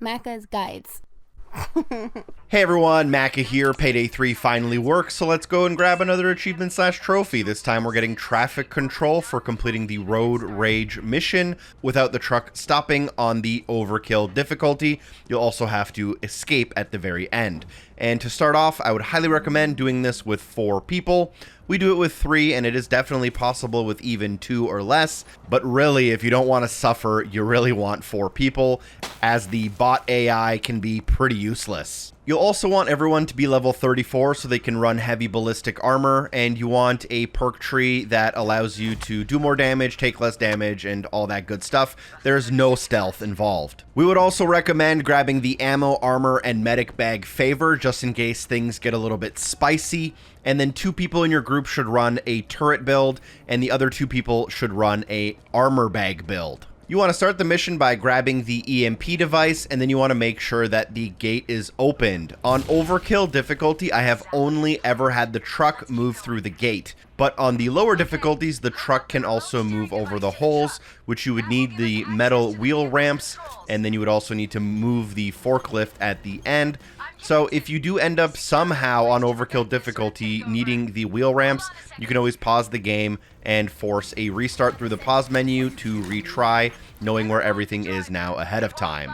Macca's Guides. Hey everyone, Macca here. Payday 3 finally works, so let's go and grab another achievement/trophy. This time we're getting traffic control for completing the road rage mission without the truck stopping on the overkill difficulty. You'll also have to escape at the very end. And to start off, I would highly recommend doing this with 4 people. We do it with 3, and it is definitely possible with even 2 or less, but really, if you don't want to suffer, you really want 4 people, as the bot AI can be pretty useless. You'll also want everyone to be level 34 so they can run heavy ballistic armor, and you want a perk tree that allows you to do more damage, take less damage, and all that good stuff. There's no stealth involved. We would also recommend grabbing the ammo, armor, and medic bag favor just in case things get a little bit spicy. And then 2 people in your group should run a turret build, and the other 2 people should run a armor bag build. You want to start the mission by grabbing the EMP device, and then you want to make sure that the gate is opened. On overkill difficulty, I have only ever had the truck move through the gate. But on the lower difficulties, the truck can also move over the holes, which you would need the metal wheel ramps, and then you would also need to move the forklift at the end. So if you do end up somehow on overkill difficulty needing the wheel ramps, you can always pause the game and force a restart through the pause menu to retry, knowing where everything is now ahead of time.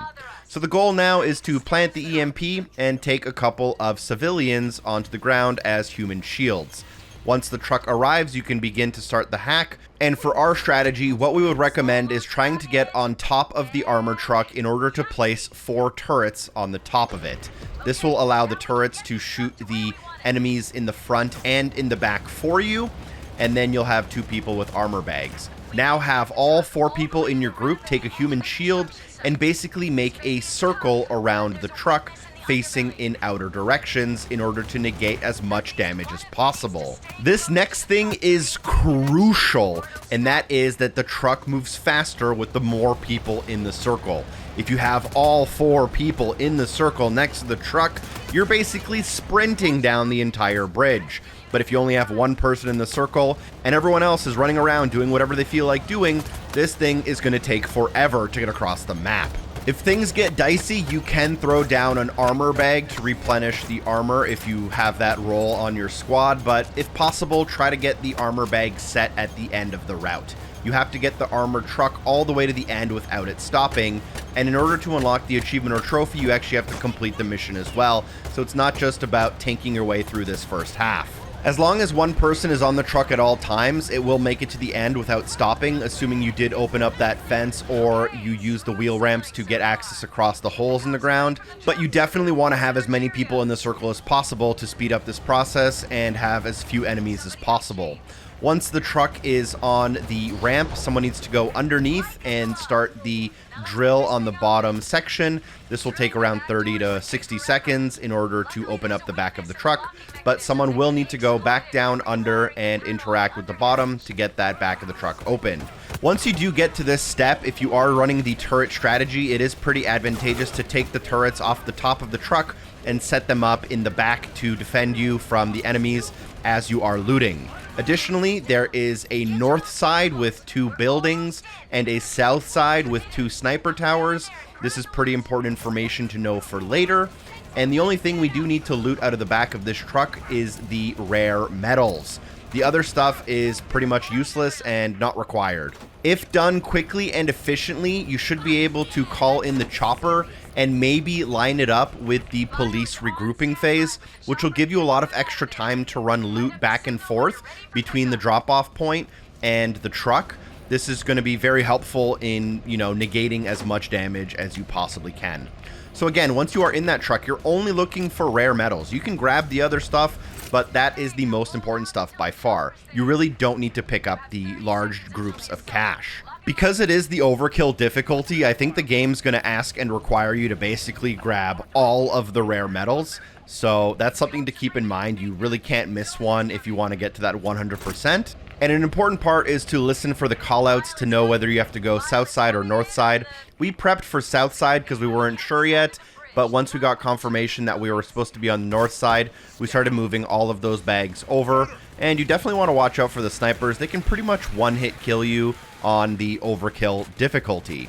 So the goal now is to plant the EMP and take a couple of civilians onto the ground as human shields. Once the truck arrives, you can begin to start the hack. And for our strategy, what we would recommend is trying to get on top of the armor truck in order to place 4 turrets on the top of it. This will allow the turrets to shoot the enemies in the front and in the back for you, and then you'll have 2 people with armor bags. Now have all 4 people in your group take a human shield and basically make a circle around the truck, facing in outer directions in order to negate as much damage as possible. This next thing is crucial, and that is that the truck moves faster with the more people in the circle. If you have all 4 people in the circle next to the truck, you're basically sprinting down the entire bridge. But if you only have 1 person in the circle and everyone else is running around doing whatever they feel like doing, this thing is going to take forever to get across the map. If things get dicey, you can throw down an armor bag to replenish the armor if you have that role on your squad, but if possible, try to get the armor bag set at the end of the route. You have to get the armored truck all the way to the end without it stopping, and in order to unlock the achievement or trophy, you actually have to complete the mission as well, so it's not just about tanking your way through this first half. As long as 1 person is on the truck at all times, it will make it to the end without stopping, assuming you did open up that fence or you use the wheel ramps to get access across the holes in the ground. But you definitely want to have as many people in the circle as possible to speed up this process and have as few enemies as possible. Once the truck is on the ramp, someone needs to go underneath and start the drill on the bottom section. This will take around 30 to 60 seconds in order to open up the back of the truck, but someone will need to go back down under and interact with the bottom to get that back of the truck open. Once you do get to this step, if you are running the turret strategy, it is pretty advantageous to take the turrets off the top of the truck and set them up in the back to defend you from the enemies as you are looting. Additionally, there is a north side with 2 buildings and a south side with 2 sniper towers. This is pretty important information to know for later. And the only thing we do need to loot out of the back of this truck is the rare metals. The other stuff is pretty much useless and not required. If done quickly and efficiently, you should be able to call in the chopper and maybe line it up with the police regrouping phase, which will give you a lot of extra time to run loot back and forth between the drop-off point and the truck. This is going to be very helpful in, negating as much damage as you possibly can. So again, once you are in that truck, you're only looking for rare metals. You can grab the other stuff, but that is the most important stuff by far. You really don't need to pick up the large groups of cash. Because it is the overkill difficulty, I think the game's going to ask and require you to basically grab all of the rare metals. So that's something to keep in mind. You really can't miss one if you want to get to that 100%. And an important part is to listen for the callouts to know whether you have to go south side or north side. We prepped for south side because we weren't sure yet, but once we got confirmation that we were supposed to be on the north side, we started moving all of those bags over. And you definitely want to watch out for the snipers. They can pretty much one-hit kill you on the overkill difficulty.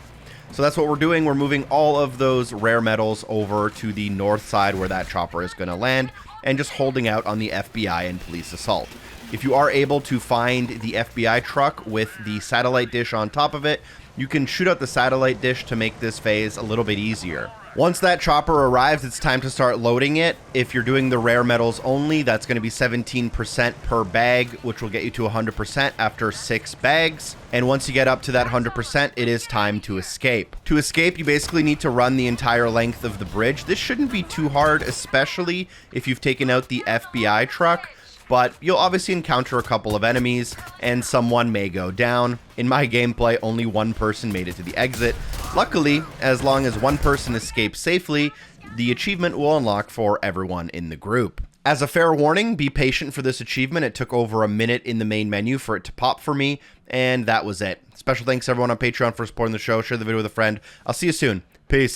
So that's what we're doing. We're moving all of those rare metals over to the north side where that chopper is going to land, and just holding out on the FBI and police assault. If you are able to find the FBI truck with the satellite dish on top of it, you can shoot out the satellite dish to make this phase a little bit easier. Once that chopper arrives, it's time to start loading it. If you're doing the rare metals only, that's going to be 17% per bag, which will get you to 100% after 6 bags. And once you get up to that 100%, it is time to escape. To escape, you basically need to run the entire length of the bridge. This shouldn't be too hard, especially if you've taken out the FBI truck. But you'll obviously encounter a couple of enemies, and someone may go down. In my gameplay, only one person made it to the exit. Luckily, as long as one person escapes safely, the achievement will unlock for everyone in the group. As a fair warning, be patient for this achievement. It took over a minute in the main menu for it to pop for me, and that was it. Special thanks to everyone on Patreon for supporting the show. Share the video with a friend. I'll see you soon. Peace.